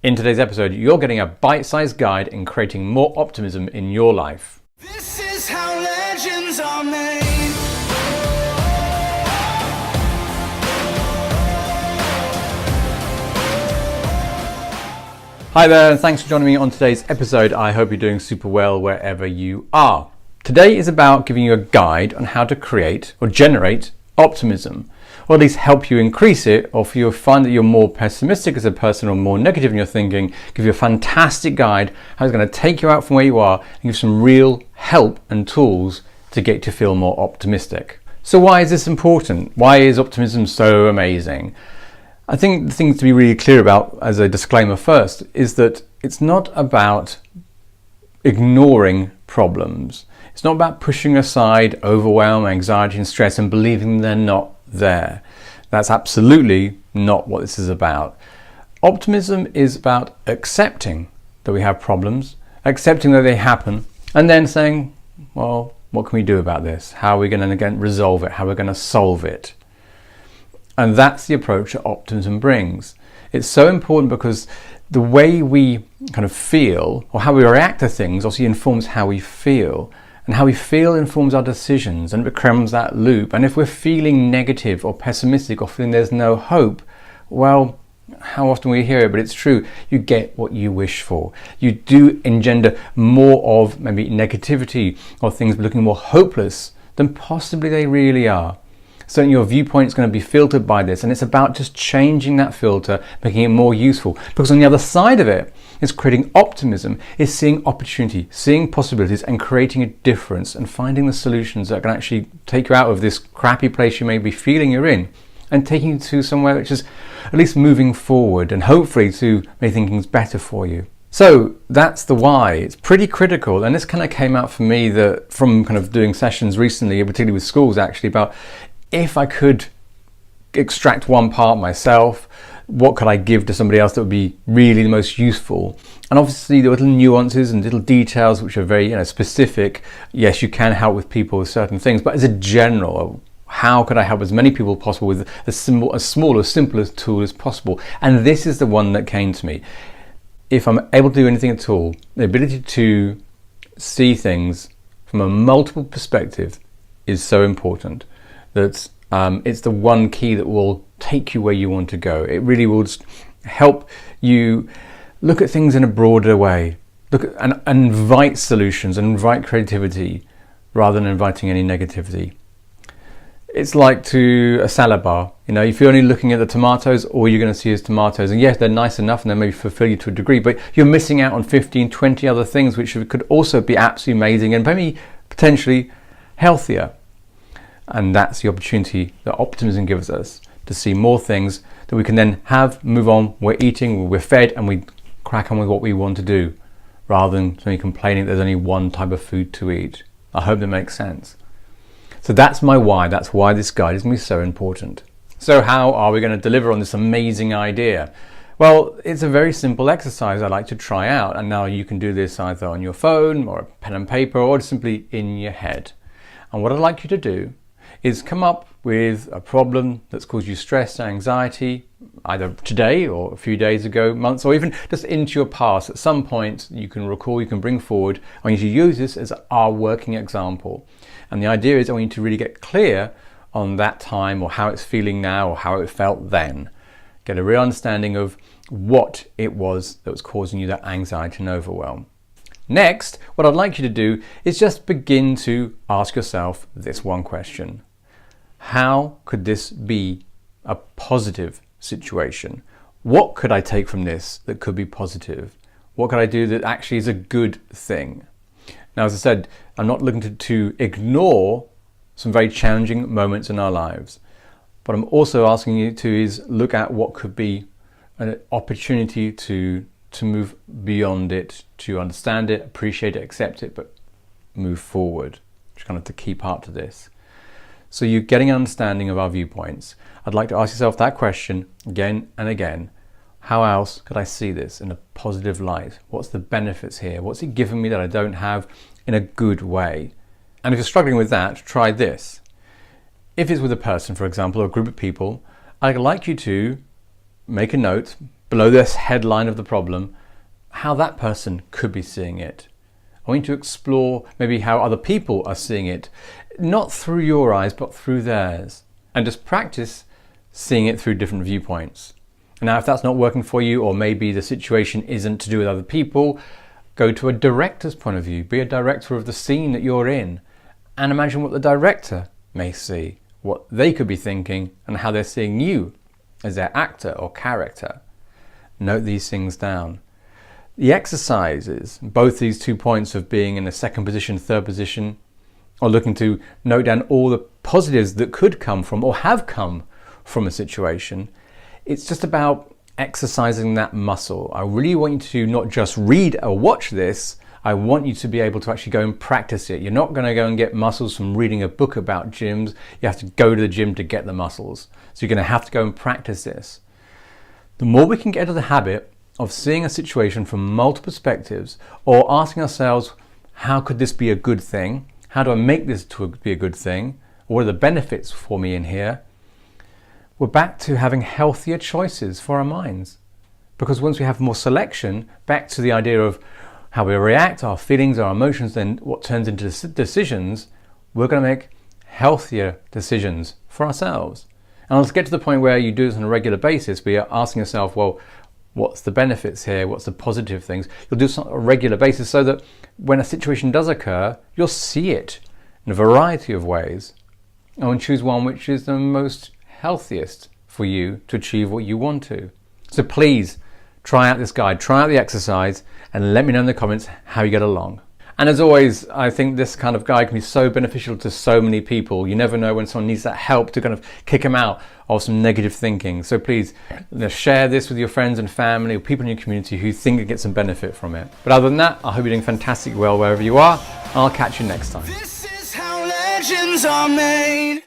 In today's episode, you're getting a bite-sized guide in creating more optimism in your life. This is how legends are made. Hi there, and thanks for joining me on today's episode. I hope you're doing super well wherever you are. Today is about giving you a guide on how to create or generate optimism, or at least help you increase it, or if you find that you're more pessimistic as a person or more negative in your thinking, give you a fantastic guide how it's going to take you out from where you are and give some real help and tools to get you to feel more optimistic. So why is this important? Why is optimism so amazing? I think the thing to be really clear about as a disclaimer first is that it's not about ignoring problems. It's not about pushing aside overwhelm, anxiety and stress and believing they're not there. That's absolutely not what this is about. Optimism is about accepting that we have problems, accepting that they happen, and then saying, well, what can we do about this? How are we going to again resolve it? How are we going to solve it? And that's the approach that optimism brings. It's so important because the way we kind of feel or how we react to things obviously informs how we feel. And how we feel informs our decisions, and it becomes that loop. And if we're feeling negative or pessimistic or feeling there's no hope, well, how often we hear it, but it's true. You get what you wish for. You do engender more of maybe negativity or things looking more hopeless than possibly they really are. So your viewpoint is going to be filtered by this, and it's about just changing that filter, making it more useful. Because on the other side of it is creating optimism, is seeing opportunity, seeing possibilities and creating a difference and finding the solutions that can actually take you out of this crappy place you may be feeling you're in and taking you to somewhere which is at least moving forward and hopefully to make things better for you. So that's the why. It's pretty critical, and this kind of came out for me that from kind of doing sessions recently, particularly with schools actually, about if I could extract one part myself, what could I give to somebody else that would be really the most useful? And obviously the little nuances and little details which are very specific. Yes, you can help with people with certain things, but as a general, how could I help as many people as possible with as small, as simple a tool as possible? And this is the one that came to me. If I'm able to do anything at all, the ability to see things from a multiple perspective is so important. That it's the one key that will take you where you want to go. It really will just help you look at things in a broader way, look at, and invite solutions and invite creativity rather than inviting any negativity. It's like to a salad bar. If you're only looking at the tomatoes, all you're going to see is tomatoes. And yes, they're nice enough and they maybe fulfill you to a degree, but you're missing out on 15, 20 other things which could also be absolutely amazing and maybe potentially healthier. And that's the opportunity that optimism gives us to see more things that we can then move on. We're eating, we're fed, and we crack on with what we want to do rather than complaining that there's only one type of food to eat. I hope that makes sense. So that's my why. That's why this guide is going to be so important. So how are we going to deliver on this amazing idea? Well, it's a very simple exercise I like to try out. And now you can do this either on your phone or a pen and paper or simply in your head. And what I'd like you to do is come up with a problem that's caused you stress and anxiety, either today or a few days ago, months, or even just into your past. At some point you can recall, you can bring forward. I want you to use this as our working example. And the idea is I want you to really get clear on that time or how it's feeling now or how it felt then. Get a real understanding of what it was that was causing you that anxiety and overwhelm. Next, what I'd like you to do is just begin to ask yourself this one question. How could this be a positive situation? What could I take from this that could be positive? What could I do that actually is a good thing? Now, as I said, I'm not looking to ignore some very challenging moments in our lives, but I'm also asking you to look at what could be an opportunity to move beyond it, to understand it, appreciate it, accept it, but move forward, which is kind of the key part to this. So you're getting an understanding of our viewpoints. I'd like to ask yourself that question again and again. How else could I see this in a positive light? What's the benefits here? What's it giving me that I don't have in a good way? And if you're struggling with that, try this. If it's with a person, for example, or a group of people, I'd like you to make a note, below this headline of the problem, how that person could be seeing it. I want you to explore maybe how other people are seeing it, not through your eyes, but through theirs. And just practice seeing it through different viewpoints. Now, if that's not working for you, or maybe the situation isn't to do with other people, go to a director's point of view. Be a director of the scene that you're in, and imagine what the director may see, what they could be thinking, and how they're seeing you as their actor or character. Note these things down. The exercises, both these 2 points of being in a second position, third position, or looking to note down all the positives that could come from or have come from a situation, it's just about exercising that muscle. I really want you to not just read or watch this, I want you to be able to actually go and practice it. You're not going to go and get muscles from reading a book about gyms. You have to go to the gym to get the muscles. So you're going to have to go and practice this. The more we can get into the habit of seeing a situation from multiple perspectives, or asking ourselves, how could this be a good thing? How do I make this to be a good thing? What are the benefits for me in here? We're back to having healthier choices for our minds. Because once we have more selection, back to the idea of how we react, our feelings, our emotions, then what turns into decisions, we're going to make healthier decisions for ourselves. And let's get to the point where you do this on a regular basis, where you're asking yourself, well, what's the benefits here? What's the positive things? You'll do this on a regular basis so that when a situation does occur, you'll see it in a variety of ways and choose one which is the most healthiest for you to achieve what you want to. So please try out this guide, try out the exercise, and let me know in the comments how you get along. And as always, I think this kind of guide can be so beneficial to so many people. You never know when someone needs that help to kind of kick them out of some negative thinking. So please share this with your friends and family or people in your community who think they get some benefit from it. But other than that, I hope you're doing fantastic well wherever you are. I'll catch you next time. This is how legends are made.